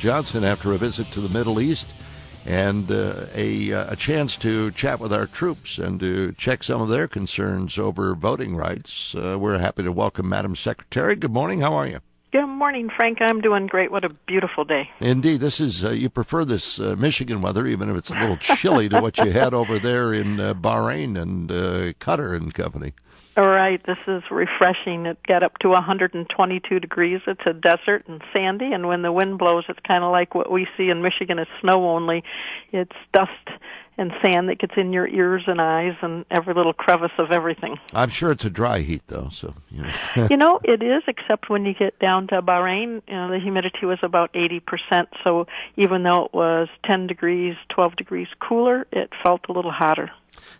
Johnson after a visit to the Middle East and a chance to chat with our troops and to check some of their concerns over voting rights. We're happy to welcome Madam Secretary. Good morning. How are you? Good morning, Frank. I'm doing great. What a beautiful day. Indeed. This is, you prefer this Michigan weather, even if it's a little chilly, to what you had over there in Bahrain and Qatar and company. All right. This is refreshing. It got up to 122 degrees. It's a desert and sandy, and when the wind blows, it's kind of like what we see in Michigan is snow only. It's dust and sand that gets in your ears and eyes and every little crevice of everything. I'm sure it's a dry heat, though. So you know. It is, except when you get down to Bahrain, the humidity was about 80%. So even though it was 10 degrees, 12 degrees cooler, it felt a little hotter.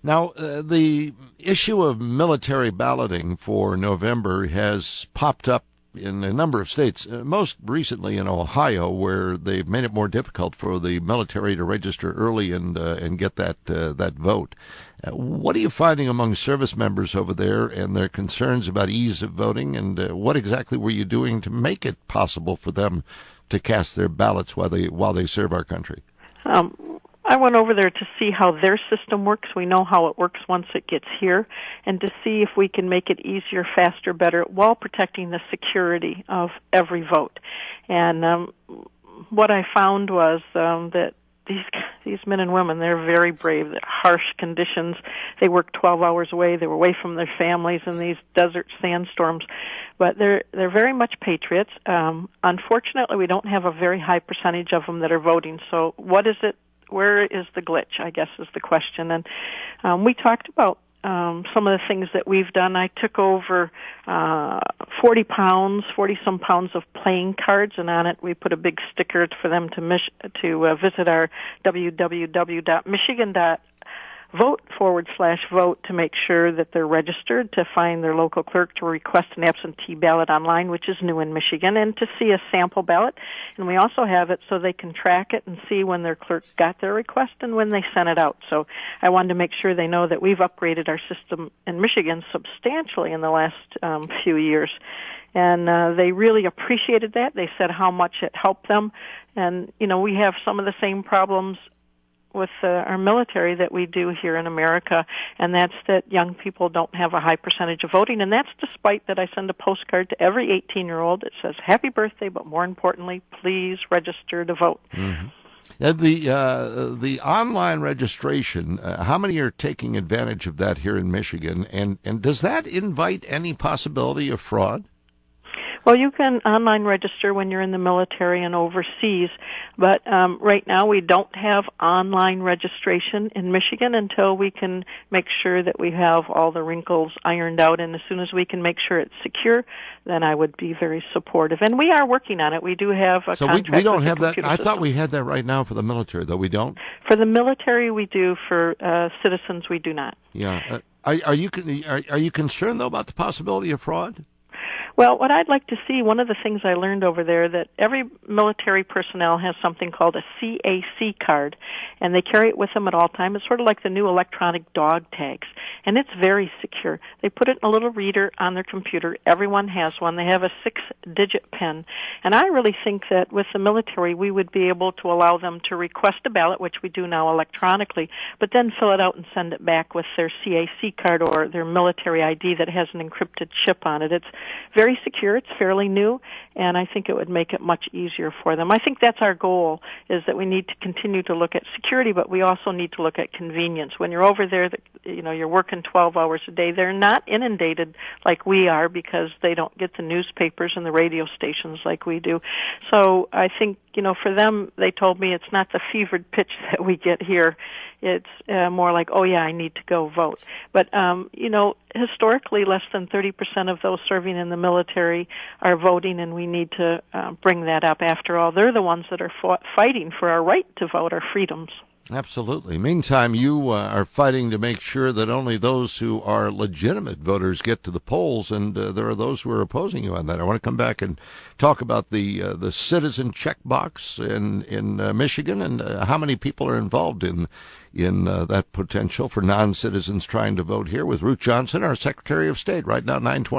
Now, the issue of military balloting for November has popped up in a number of states, most recently in Ohio, where they've made it more difficult for the military to register early and get that vote. What are you finding among service members over there and their concerns about ease of voting, and what exactly were you doing to make it possible for them to cast their ballots while they serve our country? I went over there to see how their system works. We know how it works once it gets here, and to see if we can make it easier, faster, better, while protecting the security of every vote. And what I found was that these men and women, they're very brave. They're harsh conditions. They work 12 hours away. They were away from their families in these desert sandstorms. But they're very much patriots. Unfortunately, we don't have a very high percentage of them that are voting. So what is it? Where is the glitch, I guess, is the question. And we talked about some of the things that we've done. I took over 40-some pounds of playing cards, and on it we put a big sticker for them to visit our www.michigan.vote/vote to make sure that they're registered, to find their local clerk to request an absentee ballot online, which is new in Michigan, and to see a sample ballot. And we also have it so they can track it and see when their clerk got their request and when they sent it out. So I wanted to make sure they know that we've upgraded our system in Michigan substantially in the last few years. And they really appreciated that. They said how much it helped them. And, we have some of the same problems with our military that we do here in America, and that's that young people don't have a high percentage of voting, and that's despite that I send a postcard to every 18-year-old that says, happy birthday, but more importantly, please register to vote. Mm-hmm. The online registration, how many are taking advantage of that here in Michigan, and does that invite any possibility of fraud? Well, you can online register when you're in the military and overseas, but right now we don't have online registration in Michigan until we can make sure that we have all the wrinkles ironed out, and as soon as we can make sure it's secure, then I would be very supportive. And we are working on it. We do have a contract. So we don't have that. I thought we had that right now for the military, though we don't. For the military, we do. For citizens, we do not. Yeah. Are you concerned, though, about the possibility of fraud? Well, what I'd like to see, one of the things I learned over there, that every military personnel has something called a CAC card, and they carry it with them at all times. It's sort of like the new electronic dog tags, and it's very secure. They put it in a little reader on their computer. Everyone has one. They have a 6-digit PIN, and I really think that with the military, we would be able to allow them to request a ballot, which we do now electronically, but then fill it out and send it back with their CAC card or their military ID that has an encrypted chip on it. It's very secure. It's fairly new, and I think it would make it much easier for them. I think that's our goal, is that we need to continue to look at security, but we also need to look at convenience. When you're over there, you're working 12 hours a day. They're not inundated like we are because they don't get the newspapers and the radio stations like we do. So I think, for them, they told me it's not the fevered pitch that we get here. It's more like, oh, yeah, I need to go vote. But, historically, less than 30% of those serving in the military are voting, and we need to bring that up. After all, they're the ones that are fighting for our right to vote, our freedoms. Absolutely. Meantime, you are fighting to make sure that only those who are legitimate voters get to the polls, and there are those who are opposing you on that. I want to come back and talk about the citizen checkbox in Michigan and how many people are involved in that potential for non-citizens trying to vote here with Ruth Johnson, our Secretary of State, right now, 9:20.